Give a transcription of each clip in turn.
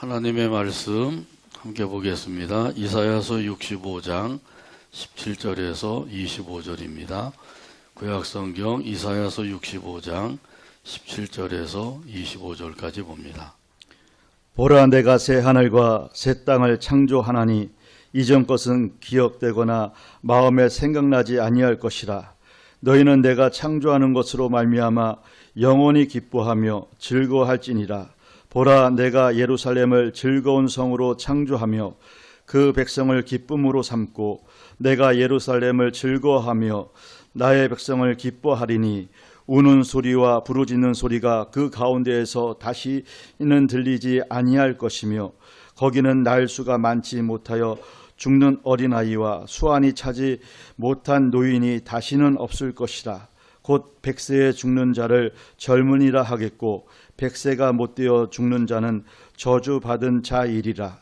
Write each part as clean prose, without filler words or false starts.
하나님의 말씀 함께 보겠습니다. 이사야서 65장 17절에서 25절입니다. 구약성경 이사야서 65장 17절에서 25절까지 봅니다. 보라, 내가 새 하늘과 새 땅을 창조하나니 이전 것은 기억되거나 마음에 생각나지 아니할 것이라. 너희는 내가 창조하는 것으로 말미암아 영원히 기뻐하며 즐거워할지니라. 보라, 내가 예루살렘을 즐거운 성으로 창조하며 그 백성을 기쁨으로 삼고 내가 예루살렘을 즐거워하며 나의 백성을 기뻐하리니 우는 소리와 부르짖는 소리가 그 가운데에서 다시는 들리지 아니할 것이며 거기는 날수가 많지 못하여 죽는 어린아이와 수완이 차지 못한 노인이 다시는 없을 것이라. 곧 100세에 죽는 자를 젊은이라 하겠고 100세가 못되어 죽는 자는 저주받은 자이리라.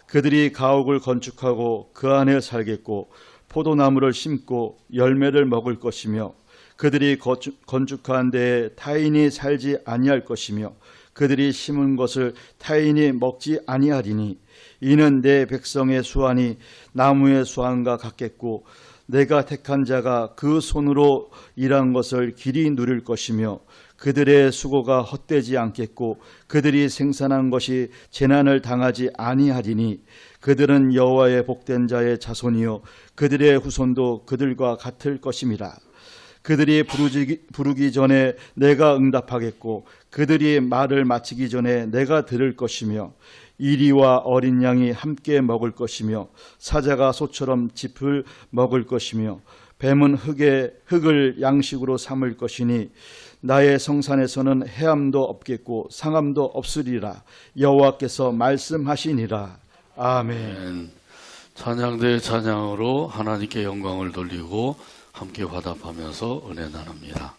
그들이 가옥을 건축하고 그 안에 살겠고 포도나무를 심고 열매를 먹을 것이며 그들이 건축한 데에 타인이 살지 아니할 것이며 그들이 심은 것을 타인이 먹지 아니하리니 이는 내 백성의 수완이 나무의 수완과 같겠고 내가 택한 자가 그 손으로 일한 것을 길이 누릴 것이며 그들의 수고가 헛되지 않겠고 그들이 생산한 것이 재난을 당하지 아니하리니 그들은 여호와의 복된 자의 자손이요 그들의 후손도 그들과 같을 것임이라. 그들이 부르기 전에 내가 응답하겠고 그들이 말을 마치기 전에 내가 들을 것이며 이리와 어린 양이 함께 먹을 것이며 사자가 소처럼 짚을 먹을 것이며 뱀은 흙을 양식으로 삼을 것이니 나의 성산에서는 해함도 없겠고 상함도 없으리라. 여호와께서 말씀하시니라. 아멘. 찬양대의 찬양으로 하나님께 영광을 돌리고 함께 화답하면서 은혜 나눕니다.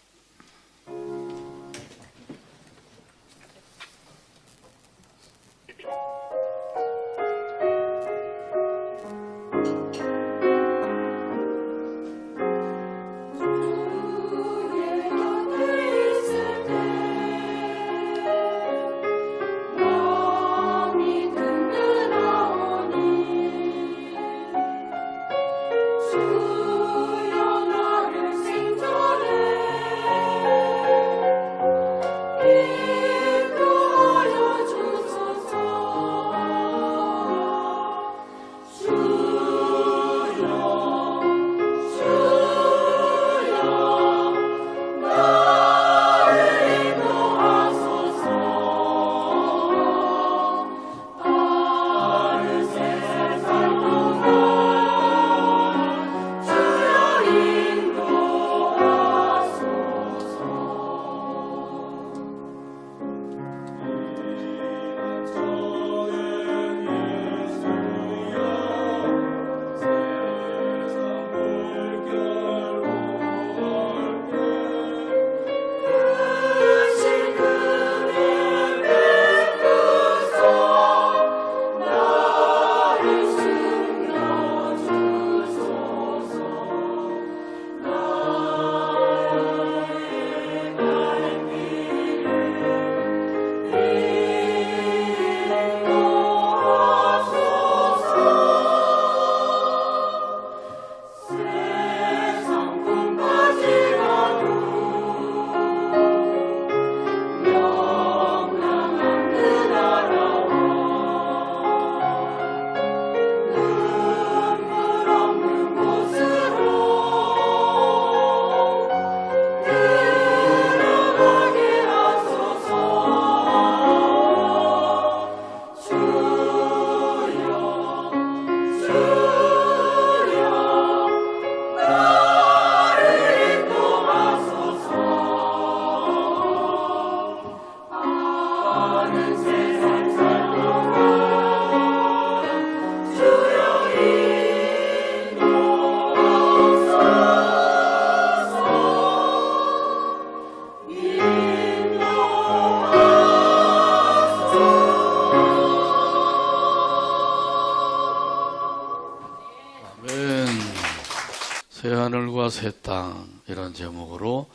새하늘과 새 땅, 이런 제목으로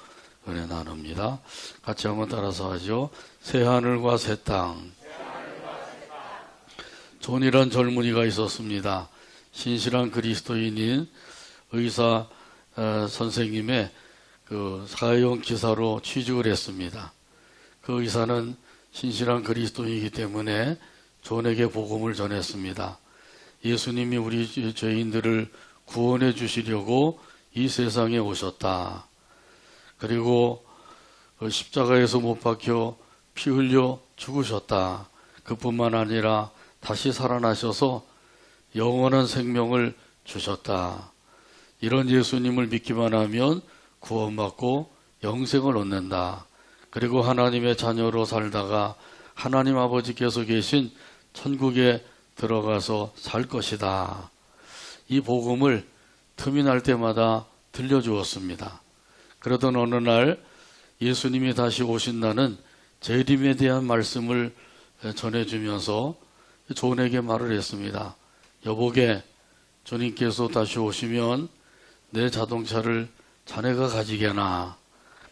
은혜 나눕니다. 같이 한번 따라서 하죠. 새하늘과 새 땅, 존이란 젊은이가 있었습니다. 신실한 그리스도인인 의사 선생님의 그 사회용 기사로 취직을 했습니다. 그 의사는 신실한 그리스도인이기 때문에 존에게 복음을 전했습니다. 예수님이 우리 죄인들을 구원해 주시려고 이 세상에 오셨다. 그리고 십자가에서 못 박혀 피 흘려 죽으셨다. 그뿐만 아니라 다시 살아나셔서 영원한 생명을 주셨다. 이런 예수님을 믿기만 하면 구원받고 영생을 얻는다. 그리고 하나님의 자녀로 살다가 하나님 아버지께서 계신 천국에 들어가서 살 것이다. 이 복음을 틈이 날 때마다 들려주었습니다. 그러던 어느 날 예수님이 다시 오신다는 재림에 대한 말씀을 전해주면서 존에게 말을 했습니다. 여보게, 주님께서 다시 오시면 내 자동차를 자네가 가지게나.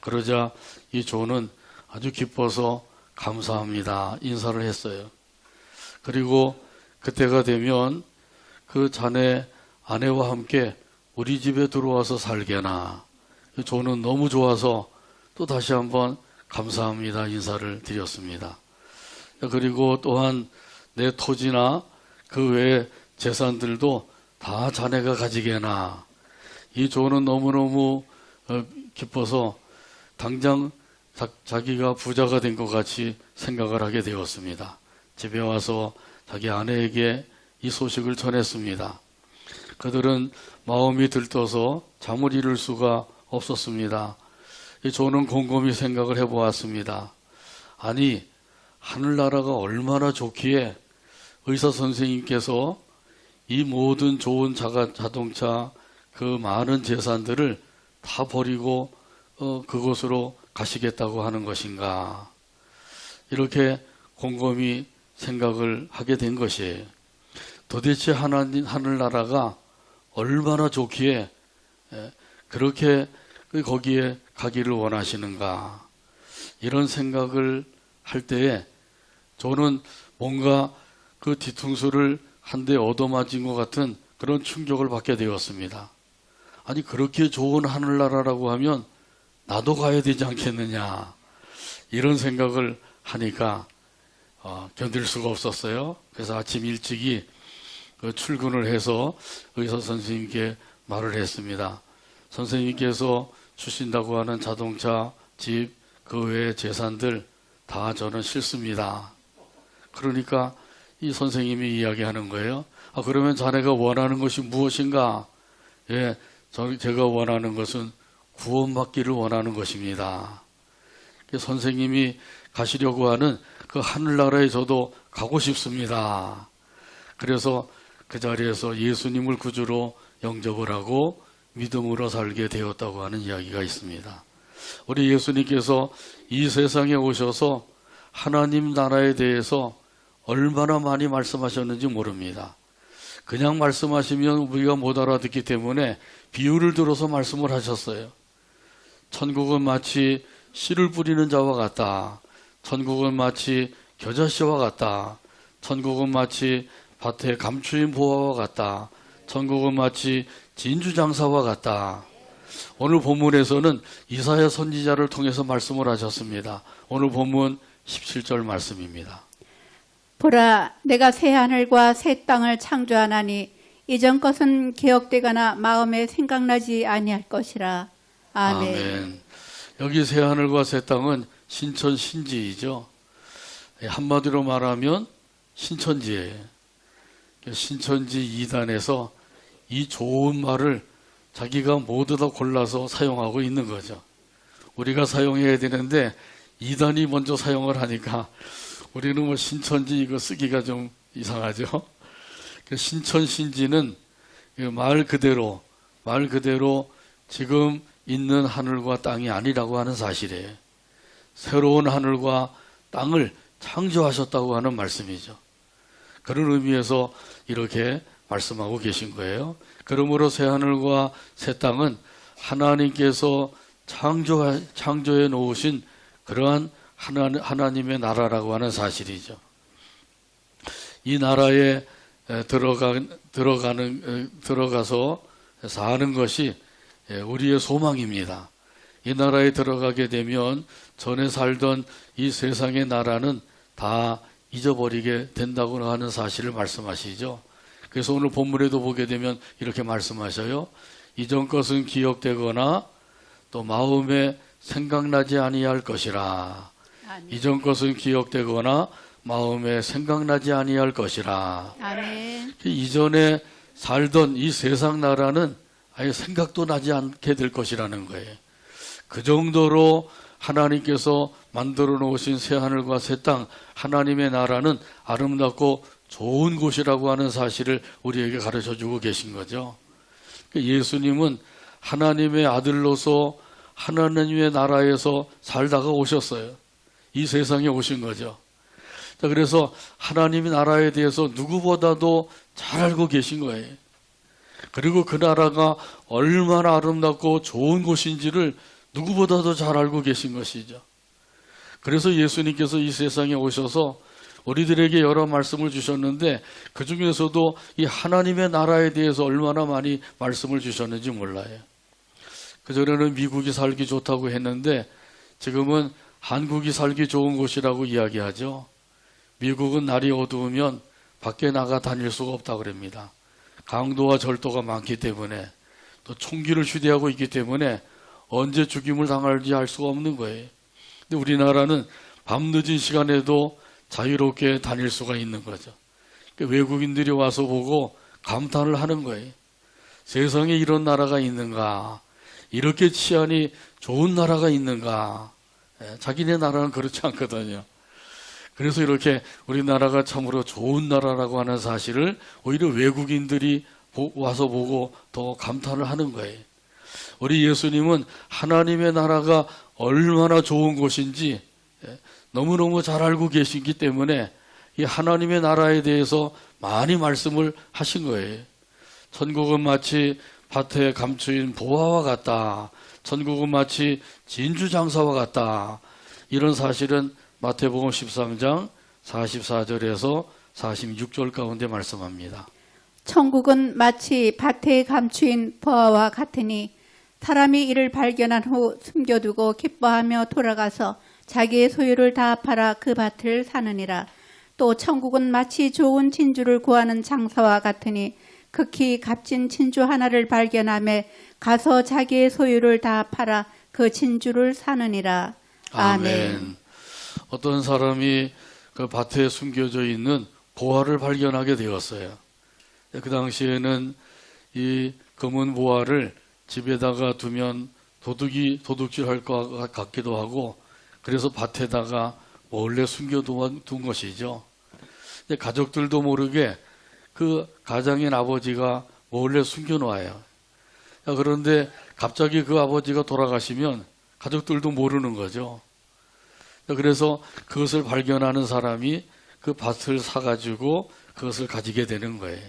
그러자 이 존은 아주 기뻐서 감사합니다. 인사를 했어요. 그리고 그때가 되면 그 자네 아내와 함께 우리 집에 들어와서 살게나. 존은 너무 좋아서 또 다시 한번 감사합니다. 인사를 드렸습니다. 그리고 또한 내 토지나 그 외의 재산들도 다 자네가 가지게나. 이 존은 너무너무 기뻐서 당장 자기가 부자가 된 것 같이 생각을 하게 되었습니다. 집에 와서 자기 아내에게 이 소식을 전했습니다. 그들은 마음이 들떠서 잠을 이룰 수가 없었습니다. 이 존은 곰곰이 생각을 해보았습니다. 아니, 하늘나라가 얼마나 좋기에 의사 선생님께서 이 모든 좋은 자동차, 그 많은 재산들을 다 버리고 그곳으로 가시겠다고 하는 것인가. 이렇게 곰곰이 생각을 하게 된 것이에요. 도대체 하늘나라가 얼마나 좋기에 그렇게 거기에 가기를 원하시는가. 이런 생각을 할 때에 저는 뭔가 그 뒤통수를 한 대 얻어맞은 것 같은 그런 충격을 받게 되었습니다. 아니, 그렇게 좋은 하늘나라라고 하면 나도 가야 되지 않겠느냐. 이런 생각을 하니까 견딜 수가 없었어요. 그래서 아침 일찍이 출근을 해서 의사 선생님께 말을 했습니다. 선생님께서 주신다고 하는 자동차, 집, 그 외의 재산들 다 저는 싫습니다. 그러니까 이 선생님이 이야기하는 거예요. 그러면 자네가 원하는 것이 무엇인가? 예, 제가 원하는 것은 구원받기를 원하는 것입니다. 선생님이 가시려고 하는 그 하늘나라에 저도 가고 싶습니다. 그래서 그 자리에서 예수님을 구주로 영접을 하고 믿음으로 살게 되었다고 하는 이야기가 있습니다. 우리 예수님께서 이 세상에 오셔서 하나님 나라에 대해서 얼마나 많이 말씀하셨는지 모릅니다. 그냥 말씀하시면 우리가 못 알아듣기 때문에 비유를 들어서 말씀을 하셨어요. 천국은 마치 씨를 뿌리는 자와 같다. 천국은 마치 겨자씨와 같다. 천국은 마치 밭에 감추인 보화와 같다. 천국은 마치 진주장사와 같다. 오늘 본문에서는 이사야 선지자를 통해서 말씀을 하셨습니다. 오늘 본문 17절 말씀입니다. 보라, 내가 새 하늘과 새 땅을 창조하나니 이전 것은 기억되거나 마음에 생각나지 아니할 것이라. 아멘. 아멘. 여기 새 하늘과 새 땅은 신천 신지이죠. 한마디로 말하면 신천지예요. 신천지 2단에서 이 좋은 말을 자기가 모두 다 골라서 사용하고 있는 거죠. 우리가 사용해야 되는데 2단이 먼저 사용을 하니까 우리는 뭐 신천지 이거 쓰기가 좀 이상하죠. 신천신지는 말 그대로 지금 있는 하늘과 땅이 아니라고 하는 사실이에요. 새로운 하늘과 땅을 창조하셨다고 하는 말씀이죠. 그런 의미에서 이렇게 말씀하고 계신 거예요. 그러므로 새 하늘과 새 땅은 하나님께서 창조해 놓으신 그러한 하나님의 나라라고 하는 사실이죠. 이 나라에 들어가서 사는 것이 우리의 소망입니다. 이 나라에 들어가게 되면 전에 살던 이 세상의 나라는 다 잊어버리게 된다고 하는 사실을 말씀하시죠. 그래서 오늘 본문에도 보게 되면 이렇게 말씀하셔요. 이전 것은 기억되거나 또 마음에 생각나지 아니할 것이라. 아멘. 이전 것은 기억되거나 마음에 생각나지 아니할 것이라. 아멘. 이전에 살던 이 세상 나라는 아예 생각도 나지 않게 될 것이라는 거예요. 그 정도로 하나님께서 만들어 놓으신 새하늘과 새 땅, 하나님의 나라는 아름답고 좋은 곳이라고 하는 사실을 우리에게 가르쳐 주고 계신 거죠. 예수님은 하나님의 아들로서 하나님의 나라에서 살다가 오셨어요. 이 세상에 오신 거죠. 자, 그래서 하나님의 나라에 대해서 누구보다도 잘 알고 계신 거예요. 그리고 그 나라가 얼마나 아름답고 좋은 곳인지를 누구보다도 잘 알고 계신 것이죠. 그래서 예수님께서 이 세상에 오셔서 우리들에게 여러 말씀을 주셨는데 그 중에서도 이 하나님의 나라에 대해서 얼마나 많이 말씀을 주셨는지 몰라요. 그전에는 미국이 살기 좋다고 했는데 지금은 한국이 살기 좋은 곳이라고 이야기하죠. 미국은 날이 어두우면 밖에 나가 다닐 수가 없다고 그럽니다. 강도와 절도가 많기 때문에 또 총기를 휴대하고 있기 때문에 언제 죽임을 당할지 알 수가 없는 거예요. 근데 우리나라는 밤늦은 시간에도 자유롭게 다닐 수가 있는 거죠. 그러니까 외국인들이 와서 보고 감탄을 하는 거예요. 세상에 이런 나라가 있는가? 이렇게 치안이 좋은 나라가 있는가? 자기네 나라는 그렇지 않거든요. 그래서 이렇게 우리나라가 참으로 좋은 나라라고 하는 사실을 오히려 외국인들이 와서 보고 더 감탄을 하는 거예요. 우리 예수님은 하나님의 나라가 얼마나 좋은 곳인지 너무너무 잘 알고 계시기 때문에 이 하나님의 나라에 대해서 많이 말씀을 하신 거예요. 천국은 마치 밭에 감추인 보화와 같다. 천국은 마치 진주장사와 같다. 이런 사실은 마태복음 13장 44절에서 46절 가운데 말씀합니다. 천국은 마치 밭에 감추인 보화와 같으니 사람이 이를 발견한 후 숨겨두고 기뻐하며 돌아가서 자기의 소유를 다 팔아 그 밭을 사느니라. 또 천국은 마치 좋은 진주를 구하는 장사와 같으니 극히 값진 진주 하나를 발견하며 가서 자기의 소유를 다 팔아 그 진주를 사느니라. 아멘. 어떤 사람이 그 밭에 숨겨져 있는 보화를 발견하게 되었어요. 그 당시에는 이 검은 보화를 집에다가 두면 도둑질할 것 같기도 하고 그래서 밭에다가 몰래 숨겨둔 것이죠. 근데 가족들도 모르게 그 가장인 아버지가 몰래 숨겨놓아요. 그런데 갑자기 그 아버지가 돌아가시면 가족들도 모르는 거죠. 그래서 그것을 발견하는 사람이 그 밭을 사가지고 그것을 가지게 되는 거예요.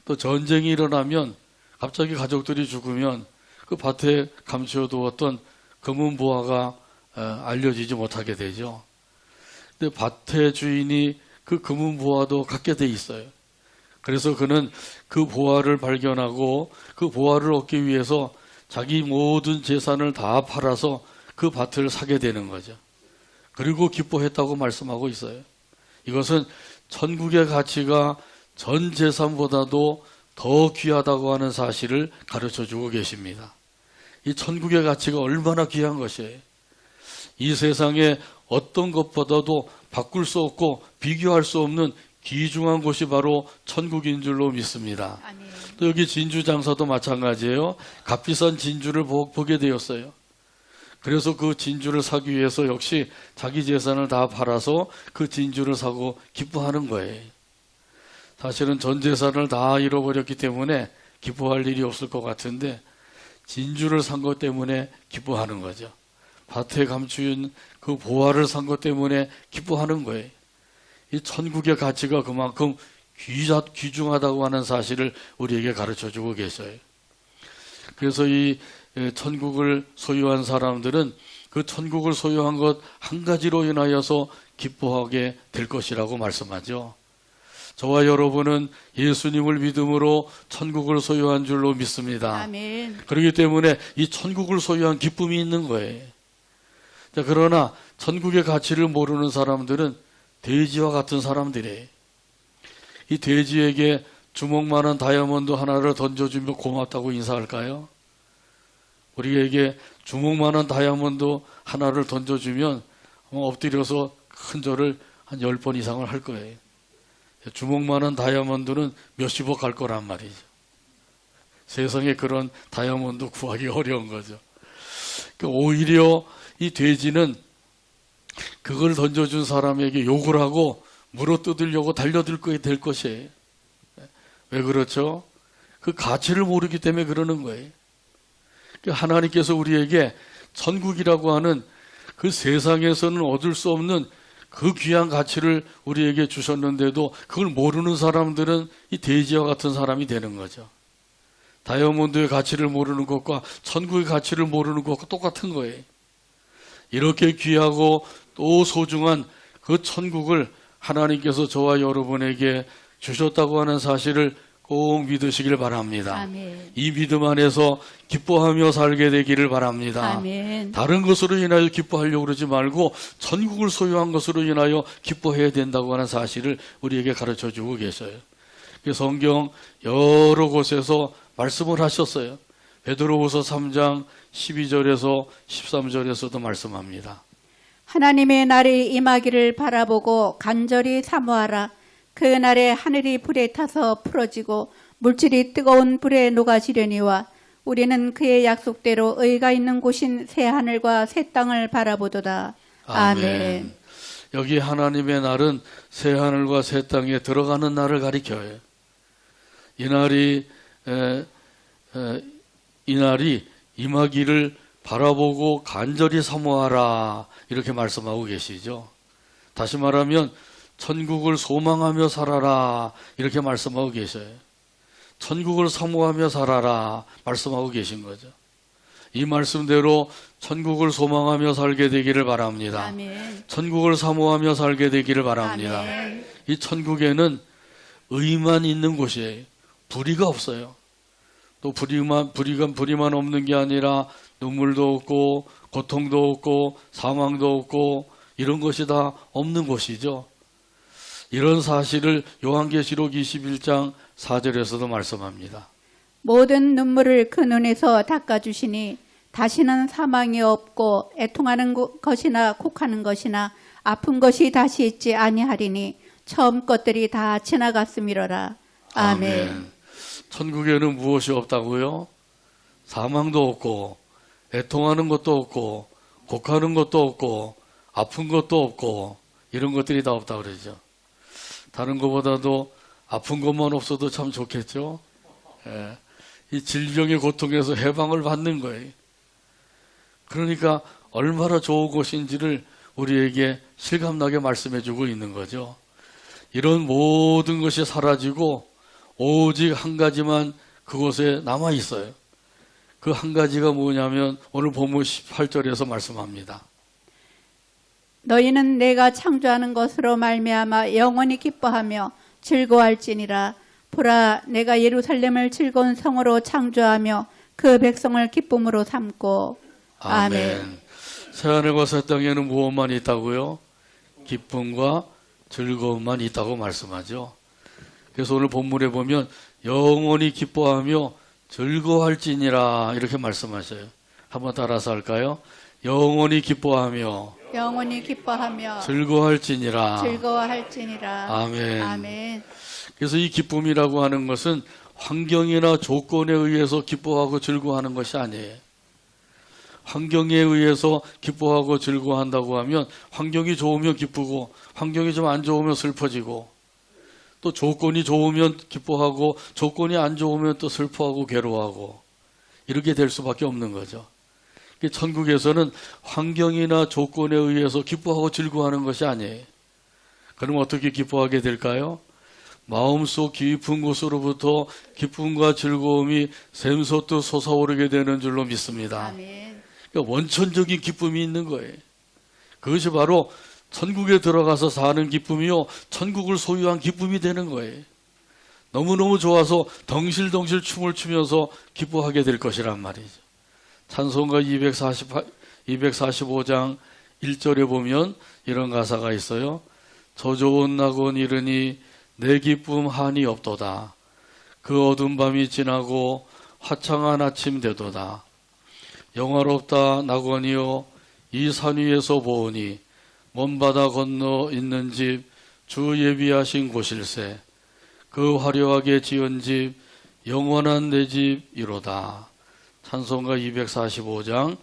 또 전쟁이 일어나면 갑자기 가족들이 죽으면 그 밭에 감춰두었던 검은 보화가 알려지지 못하게 되죠. 근데 밭의 주인이 그 검은 보화도 갖게 돼 있어요. 그래서 그는 그 보화를 발견하고 그 보화를 얻기 위해서 자기 모든 재산을 다 팔아서 그 밭을 사게 되는 거죠. 그리고 기뻐했다고 말씀하고 있어요. 이것은 천국의 가치가 전 재산보다도 더 귀하다고 하는 사실을 가르쳐주고 계십니다. 이 천국의 가치가 얼마나 귀한 것이에요. 이 세상에 어떤 것보다도 바꿀 수 없고 비교할 수 없는 귀중한 곳이 바로 천국인 줄로 믿습니다. 아멘. 또 여기 진주 장사도 마찬가지예요. 값비싼 진주를 보게 되었어요. 그래서 그 진주를 사기 위해서 역시 자기 재산을 다 팔아서 그 진주를 사고 기뻐하는 거예요. 사실은 전 재산을 다 잃어버렸기 때문에 기뻐할 일이 없을 것 같은데 진주를 산 것 때문에 기뻐하는 거죠. 밭에 감추인 그 보화를 산 것 때문에 기뻐하는 거예요. 이 천국의 가치가 그만큼 귀중하다고 하는 사실을 우리에게 가르쳐주고 계셔요. 그래서 이 천국을 소유한 사람들은 그 천국을 소유한 것 한 가지로 인하여서 기뻐하게 될 것이라고 말씀하죠. 저와 여러분은 예수님을 믿음으로 천국을 소유한 줄로 믿습니다. 아멘. 그렇기 때문에 이 천국을 소유한 기쁨이 있는 거예요. 자, 그러나 천국의 가치를 모르는 사람들은 돼지와 같은 사람들이에요. 이 돼지에게 주먹만한 다이아몬드 하나를 던져주면 고맙다고 인사할까요? 우리에게 주먹만한 다이아몬드 하나를 던져주면 엎드려서 큰 절을 한 10번 이상을 할 거예요. 주먹만한 다이아몬드는 몇십억 갈 거란 말이죠. 세상에 그런 다이아몬드 구하기 어려운 거죠. 오히려 이 돼지는 그걸 던져준 사람에게 욕을 하고 물어뜯으려고 달려들 될 것이에요. 왜 그렇죠? 그 가치를 모르기 때문에 그러는 거예요. 하나님께서 우리에게 천국이라고 하는 그 세상에서는 얻을 수 없는 그 귀한 가치를 우리에게 주셨는데도 그걸 모르는 사람들은 이 돼지와 같은 사람이 되는 거죠. 다이아몬드의 가치를 모르는 것과 천국의 가치를 모르는 것과 똑같은 거예요. 이렇게 귀하고 또 소중한 그 천국을 하나님께서 저와 여러분에게 주셨다고 하는 사실을 꼭 믿으시길 바랍니다. 아멘. 이 믿음 안에서 기뻐하며 살게 되기를 바랍니다. 아멘. 다른 것으로 인하여 기뻐하려고 그러지 말고 천국을 소유한 것으로 인하여 기뻐해야 된다고 하는 사실을 우리에게 가르쳐 주고 계셔요. 성경 여러 곳에서 말씀을 하셨어요. 베드로후서 3장 12절에서 13절에서도 말씀합니다. 하나님의 날이 임하기를 바라보고 간절히 사모하라. 그 날에 하늘이 불에 타서 풀어지고 물질이 뜨거운 불에 녹아지려니와 우리는 그의 약속대로 의가 있는 곳인 새 하늘과 새 땅을 바라보도다. 아멘. 여기 하나님의 날은 새 하늘과 새 땅에 들어가는 날을 가리켜요. 이 날이 임하기를 바라보고 간절히 사모하라 이렇게 말씀하고 계시죠. 다시 말하면 천국을 소망하며 살아라 이렇게 말씀하고 계셔요. 천국을 사모하며 살아라 말씀하고 계신 거죠. 이 말씀대로 천국을 소망하며 살게 되기를 바랍니다. 아멘. 천국을 사모하며 살게 되기를 바랍니다. 아멘. 이 천국에는 의만 있는 곳이에요. 불의가 없어요. 또 불의만 없는 게 아니라 눈물도 없고 고통도 없고 사망도 없고 이런 것이 다 없는 곳이죠. 이런 사실을 요한계시록 21장 4절에서도 말씀합니다. 모든 눈물을 그 눈에서 닦아주시니 다시는 사망이 없고 애통하는 것이나 곡하는 것이나 아픈 것이 다시 있지 아니하리니 처음 것들이 다 지나갔음이로라. 아멘. 천국에는 무엇이 없다고요? 사망도 없고 애통하는 것도 없고 곡하는 것도 없고 아픈 것도 없고 이런 것들이 다 없다고 그러죠. 다른 것보다도 아픈 것만 없어도 참 좋겠죠. 예. 이 질병의 고통에서 해방을 받는 거예요. 그러니까 얼마나 좋은 것인지를 우리에게 실감나게 말씀해주고 있는 거죠. 이런 모든 것이 사라지고 오직 한 가지만 그곳에 남아 있어요. 그 한 가지가 뭐냐면 오늘 본문 18절에서 말씀합니다. 너희는 내가 창조하는 것으로 말미암아 영원히 기뻐하며 즐거워할지니라. 보라, 내가 예루살렘을 즐거운 성으로 창조하며 그 백성을 기쁨으로 삼고. 아멘. 새하늘과 새 땅에는 무엇만 있다고요? 기쁨과 즐거움만 있다고 말씀하죠. 그래서 오늘 본문에 보면 영원히 기뻐하며 즐거워할지니라 이렇게 말씀하셔요. 한번 따라서 할까요? 영원히 기뻐하며 영원히 기뻐하며 즐거워할지니라. 즐거워할지니라. 아멘. 아멘. 그래서 이 기쁨이라고 하는 것은 환경이나 조건에 의해서 기뻐하고 즐거워하는 것이 아니에요. 환경에 의해서 기뻐하고 즐거워한다고 하면 환경이 좋으면 기쁘고 환경이 좀 안 좋으면 슬퍼지고 또 조건이 좋으면 기뻐하고 조건이 안 좋으면 또 슬퍼하고 괴로워하고 이렇게 될 수밖에 없는 거죠. 천국에서는 환경이나 조건에 의해서 기뻐하고 즐거워하는 것이 아니에요. 그럼 어떻게 기뻐하게 될까요? 마음속 깊은 곳으로부터 기쁨과 즐거움이 샘솟듯 솟아오르게 되는 줄로 믿습니다. 아멘. 그러니까 원천적인 기쁨이 있는 거예요. 그것이 바로 천국에 들어가서 사는 기쁨이요, 천국을 소유한 기쁨이 되는 거예요. 너무너무 좋아서 덩실덩실 춤을 추면서 기뻐하게 될 것이란 말이죠. 찬송가 245장 1절에 보면 이런 가사가 있어요. 저 좋은 낙원 이르니 내 기쁨 한이 없도다. 그 어두운 밤이 지나고 화창한 아침 되도다. 영화롭다 낙원이여 이 산 위에서 보오니 먼 바다 건너 있는 집 주 예비하신 곳일세. 그 화려하게 지은 집 영원한 내 집이로다. 찬송가 245장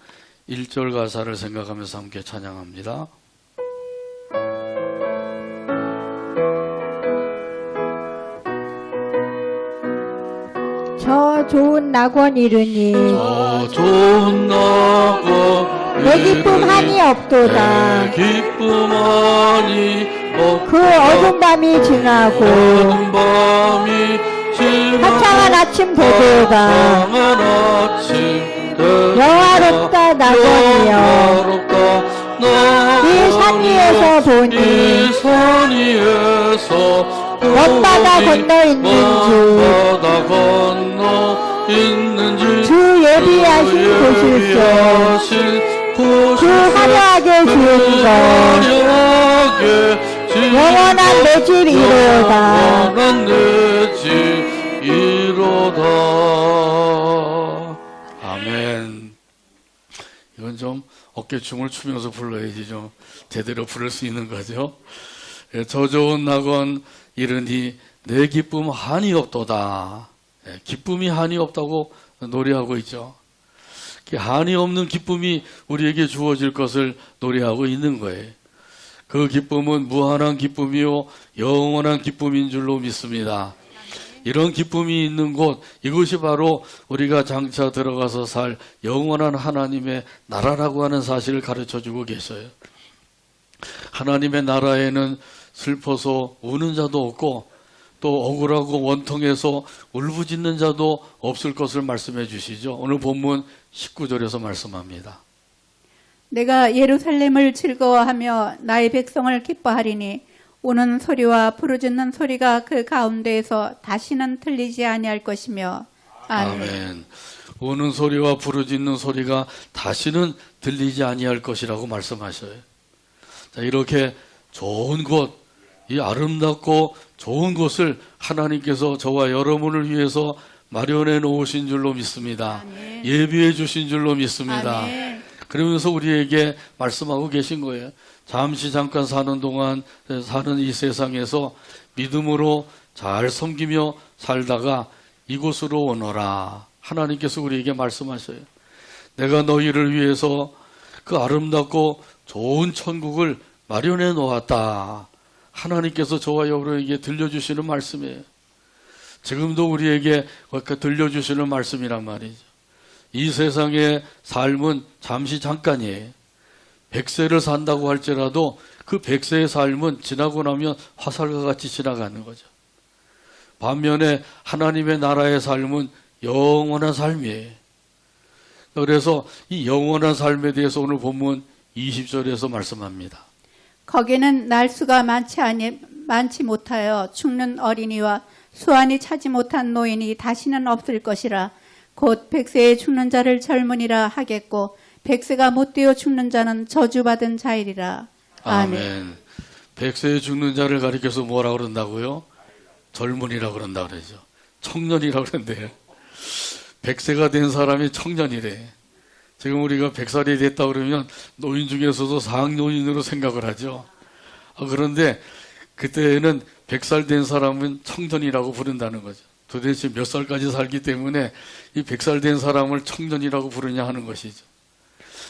1절 가사를 생각하면서 함께 찬양합니다. 저 좋은 낙원 이르니 저 좋은 낙원 내 기쁨 한이 없도다. 내 기쁨 한이 없도다. 그 어두운 밤이 지나고 어두운 밤이 지나고 화창한 아침 되도다. 화창한 아침 되도다. 영화롭다 낙원이여 영화롭다 낙원이여 이 산 위에서 보니 이 산 위에서 먼 바다 건너 있는 먼 바다 건너 있는 집 주 예비하신 곳일세. 그 화려하게 지은 것 영원한 내 집이로다. 영원한 내 집이로다. 아멘. 이건 좀 어깨춤을 추면서 불러야지 좀 제대로 부를 수 있는 거죠. 예, 저 좋은 낙원 이르니 내 기쁨 한이 없도다. 예, 기쁨이 한이 없다고 노래하고 있죠. 한이 없는 기쁨이 우리에게 주어질 것을 노래하고 있는 거예요. 그 기쁨은 무한한 기쁨이요 영원한 기쁨인 줄로 믿습니다. 이런 기쁨이 있는 곳, 이것이 바로 우리가 장차 들어가서 살 영원한 하나님의 나라라고 하는 사실을 가르쳐주고 계셔요. 하나님의 나라에는 슬퍼서 우는 자도 없고 또 억울하고 원통해서 울부짖는 자도 없을 것을 말씀해 주시죠. 오늘 본문 19절에서 말씀합니다. 내가 예루살렘을 즐거워하며 나의 백성을 기뻐하리니 우는 소리와 부르짖는 소리가 그 가운데에서 다시는 들리지 아니할 것이며. 아멘. 아멘. 우는 소리와 부르짖는 소리가 다시는 들리지 아니할 것이라고 말씀하셔요. 자, 이렇게 좋은 곳, 이 아름답고 좋은 곳을 하나님께서 저와 여러분을 위해서 마련해 놓으신 줄로 믿습니다. 아멘. 예비해 주신 줄로 믿습니다. 아멘. 그러면서 우리에게 말씀하고 계신 거예요. 잠시 잠깐 사는 동안 사는 이 세상에서 믿음으로 잘 섬기며 살다가 이곳으로 오너라. 하나님께서 우리에게 말씀하셔요. 내가 너희를 위해서 그 아름답고 좋은 천국을 마련해 놓았다. 하나님께서 저와 여러분에게 들려주시는 말씀이에요. 지금도 우리에게 들려주시는 말씀이란 말이죠. 이 세상의 삶은 잠시 잠깐이에요. 100세를 산다고 할지라도 그 100세의 삶은 지나고 나면 화살과 같이 지나가는 거죠. 반면에 하나님의 나라의 삶은 영원한 삶이에요. 그래서 이 영원한 삶에 대해서 오늘 본문 20절에서 말씀합니다. 거기는 날수가 많지 못하여 죽는 어린이와 수완이 차지 못한 노인이 다시는 없을 것이라. 곧 100세에 죽는 자를 젊은이라 하겠고 100세가 못 되어 죽는 자는 저주받은 자이리라. 아멘. 아멘. 100세에 죽는 자를 가리켜서 뭐라 그런다고요? 젊은이라 그런다 그러죠. 청년이라 그런대요. 100세가 된 사람이 청년이래. 지금 우리가 100살이 됐다 그러면 노인 중에서도 상노인으로 생각을 하죠. 그런데 그때는 100살 된 사람은 청년이라고 부른다는 거죠. 도대체 몇 살까지 살기 때문에 이 100살 된 사람을 청년이라고 부르냐 하는 것이죠.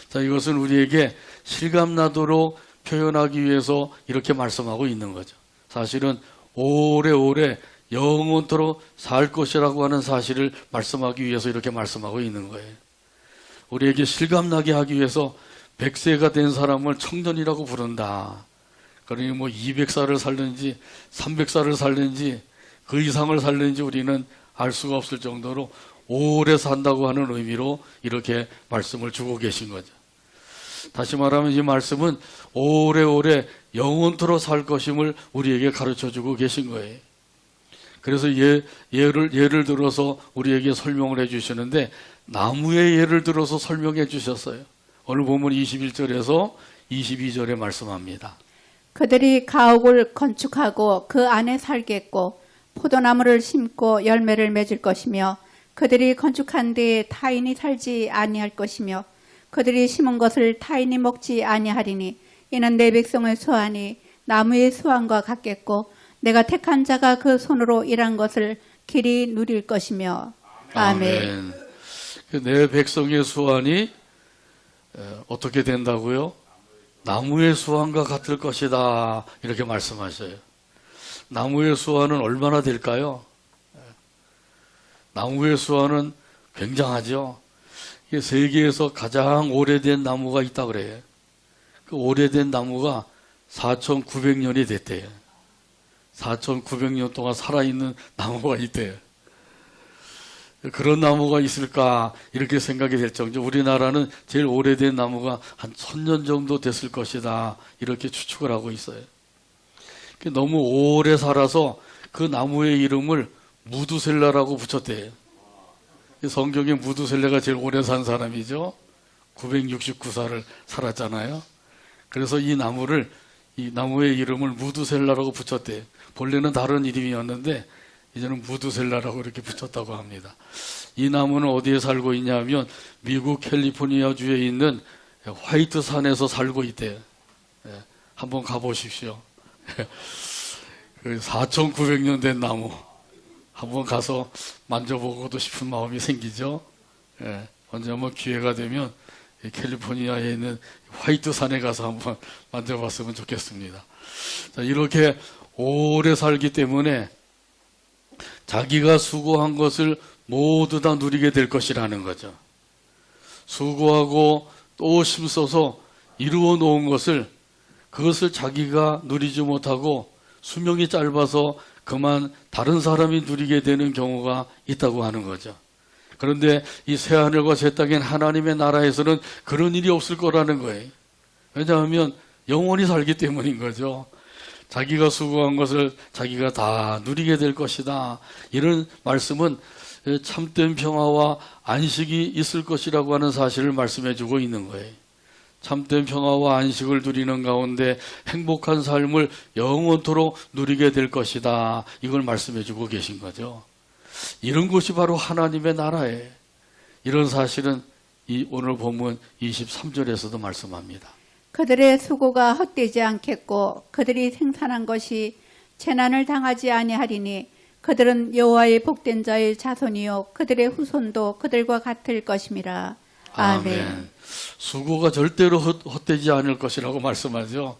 자, 이것은 우리에게 실감나도록 표현하기 위해서 이렇게 말씀하고 있는 거죠. 사실은 오래오래 영원토록 살 것이라고 하는 사실을 말씀하기 위해서 이렇게 말씀하고 있는 거예요. 우리에게 실감나게 하기 위해서 100세가 된 사람을 청년이라고 부른다. 그러니 뭐 200살을 살는지 300살을 살는지 그 이상을 살는지 우리는 알 수가 없을 정도로 오래 산다고 하는 의미로 이렇게 말씀을 주고 계신 거죠. 다시 말하면 이 말씀은 오래오래 영원토록 살 것임을 우리에게 가르쳐주고 계신 거예요. 그래서 예를 들어서 우리에게 설명을 해주시는데 나무의 예를 들어서 설명해 주셨어요. 오늘 보면 21절에서 22절에 말씀합니다. 그들이 가옥을 건축하고 그 안에 살겠고 포도나무를 심고 열매를 맺을 것이며 그들이 건축한 데에 타인이 살지 아니할 것이며 그들이 심은 것을 타인이 먹지 아니하리니 이는 내 백성의 수완이 나무의 수완과 같겠고 내가 택한 자가 그 손으로 일한 것을 길이 누릴 것이며. 아멘. 내 백성의 수완이 어떻게 된다고요? 나무의 수완과 같을 것이다 이렇게 말씀하셔요. 나무의 수완은 얼마나 될까요? 나무의 수완은 굉장하죠. 이게 세계에서 가장 오래된 나무가 있다 그래요. 그 오래된 나무가 4,900년이 됐대요. 4,900년 동안 살아있는 나무가 있대요. 그런 나무가 있을까 이렇게 생각이 될 정도. 우리나라는 제일 오래된 나무가 한 1,000년 정도 됐을 것이다 이렇게 추측을 하고 있어요. 너무 오래 살아서 그 나무의 이름을 무두셀라라고 붙였대요. 성경에 무두셀라가 제일 오래 산 사람이죠. 969살을 살았잖아요. 그래서 이 나무의 이름을 무두셀라라고 붙였대요. 본래는 다른 이름이었는데 이제는 무두셀라라고 이렇게 붙였다고 합니다. 이 나무는 어디에 살고 있냐면 미국 캘리포니아주에 있는 화이트 산에서 살고 있대요. 한번 가보십시오. 4,900년 된 나무 한번 가서 만져보고도 싶은 마음이 생기죠. 언제 한번 기회가 되면 캘리포니아에 있는 화이트 산에 가서 한번 만져봤으면 좋겠습니다. 자, 이렇게 오래 살기 때문에 자기가 수고한 것을 모두 다 누리게 될 것이라는 거죠. 수고하고 또 힘써서 이루어 놓은 그것을 자기가 누리지 못하고 수명이 짧아서 그만 다른 사람이 누리게 되는 경우가 있다고 하는 거죠. 그런데 이 새하늘과 새 땅인 하나님의 나라에서는 그런 일이 없을 거라는 거예요. 왜냐하면 영원히 살기 때문인 거죠. 자기가 수고한 것을 자기가 다 누리게 될 것이다. 이런 말씀은 참된 평화와 안식이 있을 것이라고 하는 사실을 말씀해 주고 있는 거예요. 참된 평화와 안식을 누리는 가운데 행복한 삶을 영원토록 누리게 될 것이다. 이걸 말씀해 주고 계신 거죠. 이런 것이 바로 하나님의 나라예요. 이런 사실은 이 오늘 본문 23절에서도 말씀합니다. 그들의 수고가 헛되지 않겠고 그들이 생산한 것이 재난을 당하지 아니하리니 그들은 여호와의 복된 자의 자손이요 그들의 후손도 그들과 같을 것임이라. 아멘. 수고가 절대로 헛되지 않을 것이라고 말씀하죠.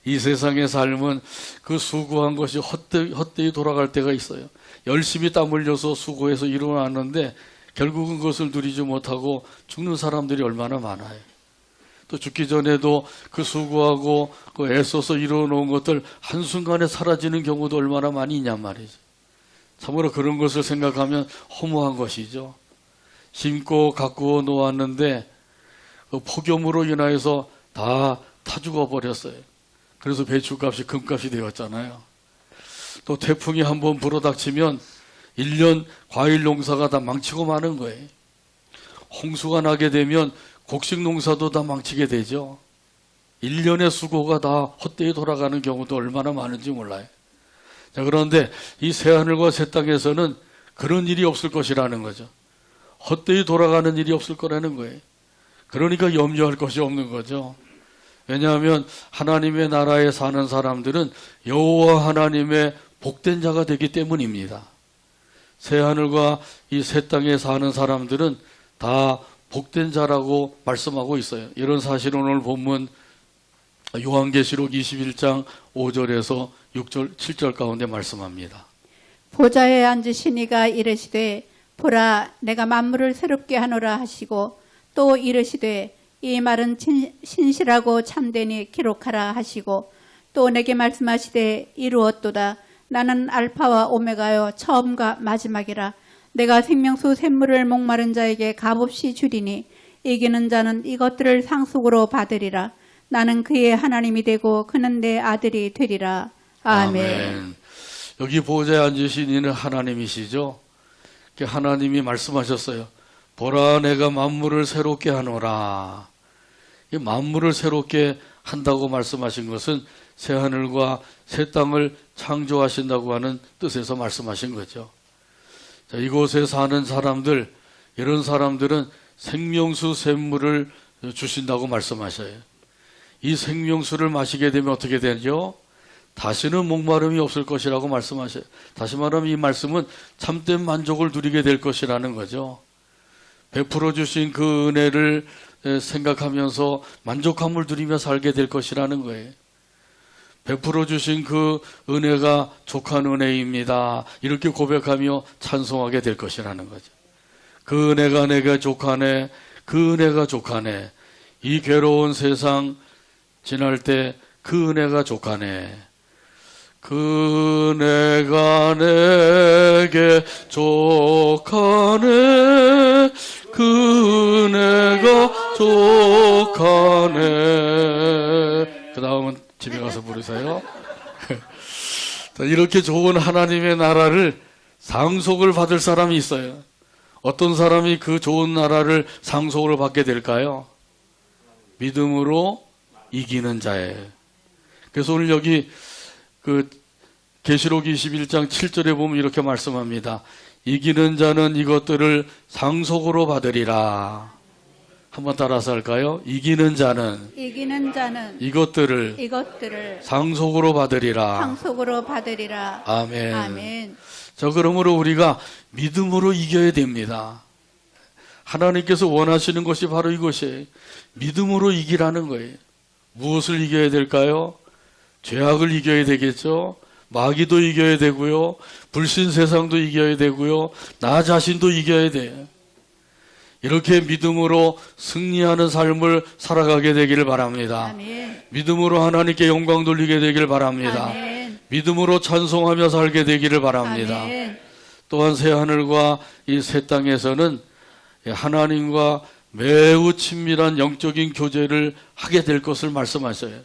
이 세상의 삶은 그 수고한 것이 헛되이 돌아갈 때가 있어요. 열심히 땀 흘려서 수고해서 이루어놨는데 결국은 그것을 누리지 못하고 죽는 사람들이 얼마나 많아요. 또 죽기 전에도 그 수고하고 그 애써서 이루어놓은 것들 한순간에 사라지는 경우도 얼마나 많이 있냔 말이죠. 참으로 그런 것을 생각하면 허무한 것이죠. 심고 가꾸어 놓았는데 그 폭염으로 인하여서 다 타죽어 버렸어요. 그래서 배추값이 금값이 되었잖아요. 또 태풍이 한번 불어닥치면 1년 과일 농사가 다 망치고 마는 거예요. 홍수가 나게 되면 곡식 농사도 다 망치게 되죠. 1년의 수고가 다 헛되이 돌아가는 경우도 얼마나 많은지 몰라요. 자, 그런데 이 새하늘과 새 땅에서는 그런 일이 없을 것이라는 거죠. 헛되이 돌아가는 일이 없을 거라는 거예요. 그러니까 염려할 것이 없는 거죠. 왜냐하면 하나님의 나라에 사는 사람들은 여호와 하나님의 복된 자가 되기 때문입니다. 새하늘과 이 새 땅에 사는 사람들은 다 복된 자라고 말씀하고 있어요. 이런 사실은 오늘 본문 요한계시록 21장 5절에서 6절, 7절 가운데 말씀합니다. 보좌에 앉으신 이가 이르시되 보라 내가 만물을 새롭게 하노라 하시고 또 이르시되 이 말은 신실하고 참되니 기록하라 하시고 또 내게 말씀하시되 이루었도다. 나는 알파와 오메가요 처음과 마지막이라. 내가 생명수 샘물을 목마른 자에게 값없이 주리니 이기는 자는 이것들을 상속으로 받으리라. 나는 그의 하나님이 되고 그는 내 아들이 되리라. 아멘. 여기 보좌에 앉으신 이는 하나님이시죠. 하나님이 말씀하셨어요. 보라, 내가 만물을 새롭게 하노라. 이 만물을 새롭게 한다고 말씀하신 것은 새 하늘과 새 땅을 창조하신다고 하는 뜻에서 말씀하신 거죠. 자, 이곳에 사는 사람들, 이런 사람들은 생명수 샘물을 주신다고 말씀하셔요. 이 생명수를 마시게 되면 어떻게 되죠? 다시는 목마름이 없을 것이라고 말씀하셔요. 다시 말하면 이 말씀은 참된 만족을 누리게 될 것이라는 거죠. 베풀어 주신 그 은혜를 생각하면서 만족함을 누리며 살게 될 것이라는 거예요. 베풀어 주신 그 은혜가 족한 은혜입니다. 이렇게 고백하며 찬송하게 될 것이라는 거죠. 그 은혜가 내게 족하네, 그 은혜가 족하네. 이 괴로운 세상 지날 때 그 은혜가 족하네. 그 은혜가 내게 족하네, 그 은혜가 족하네. 그 다음은 집에 가서 부르세요. 이렇게 좋은 하나님의 나라를 상속을 받을 사람이 있어요. 어떤 사람이 그 좋은 나라를 상속을 받게 될까요? 믿음으로 이기는 자예요. 그래서 오늘 여기 그 계시록 21장 7절에 보면 이렇게 말씀합니다. 이기는 자는 이것들을 상속으로 받으리라. 한번 따라서 할까요? 이기는 자는 이것들을 상속으로 받으리라. 아멘. 아멘. 자, 그러므로 우리가 믿음으로 이겨야 됩니다. 하나님께서 원하시는 것이 바로 이것이에요. 믿음으로 이기라는 거예요. 무엇을 이겨야 될까요? 죄악을 이겨야 되겠죠. 마귀도 이겨야 되고요. 불신 세상도 이겨야 되고요. 나 자신도 이겨야 돼요. 이렇게 믿음으로 승리하는 삶을 살아가게 되기를 바랍니다. 아멘. 믿음으로 하나님께 영광 돌리게 되기를 바랍니다. 아멘. 믿음으로 찬송하며 살게 되기를 바랍니다. 아멘. 또한 새 하늘과 이 새 땅에서는 하나님과 매우 친밀한 영적인 교제를 하게 될 것을 말씀하셔요.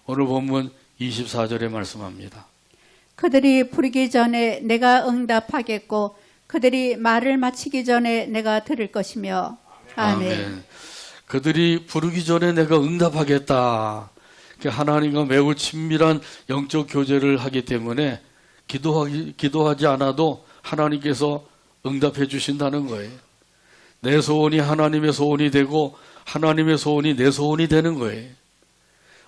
오늘 본문 24절에 말씀합니다. 그들이 부르기 전에 내가 응답하겠고 그들이 말을 마치기 전에 내가 들을 것이며. 아멘. 그들이 부르기 전에 내가 응답하겠다. 하나님과 매우 친밀한 영적 교제를 하기 때문에 기도하지 않아도 하나님께서 응답해 주신다는 거예요. 내 소원이 하나님의 소원이 되고 하나님의 소원이 내 소원이 되는 거예요.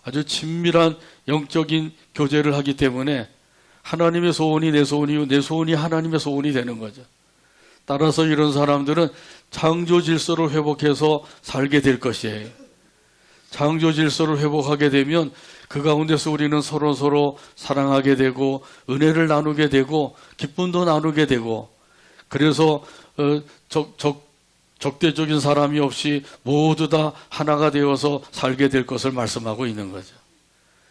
아주 친밀한 영적인 교제를 하기 때문에 하나님의 소원이 내 소원이요, 내 소원이 하나님의 소원이 되는 거죠. 따라서 이런 사람들은 창조 질서를 회복해서 살게 될 것이에요. 창조 질서를 회복하게 되면 그 가운데서 우리는 서로 사랑하게 되고 은혜를 나누게 되고 기쁨도 나누게 되고, 그래서 적대적인 사람이 없이 모두 다 하나가 되어서 살게 될 것을 말씀하고 있는 거죠.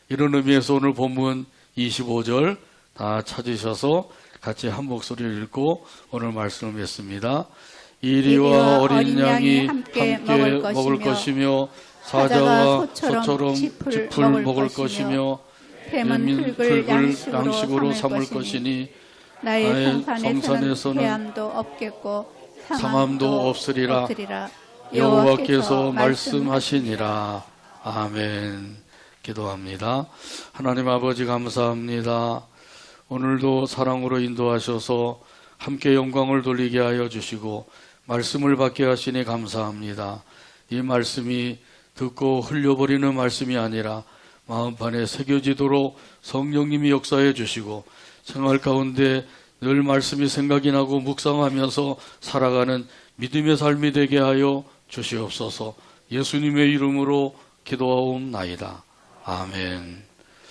이런 의미에서 오늘 본문 25절 다 찾으셔서 같이 한 목소리를 읽고 오늘 말씀을 맺습니다. 이리와 어린 양이 함께 먹을 것이며 사자와 소처럼 짚을 먹을 것이며 뱀은 흙을 양식으로 삼을 것이니 나의 성산에서는 해함도 없겠고 상함도 없으리라. 여호와께서 말씀하시니라. 아멘. 기도합니다. 하나님 아버지 감사합니다. 오늘도 사랑으로 인도하셔서 함께 영광을 돌리게 하여 주시고 말씀을 받게 하시니 감사합니다. 이 말씀이 듣고 흘려버리는 말씀이 아니라 마음판에 새겨지도록 성령님이 역사해 주시고 생활 가운데 늘 말씀이 생각이 나고 묵상하면서 살아가는 믿음의 삶이 되게 하여 주시옵소서. 예수님의 이름으로 기도하옵나이다. 아멘.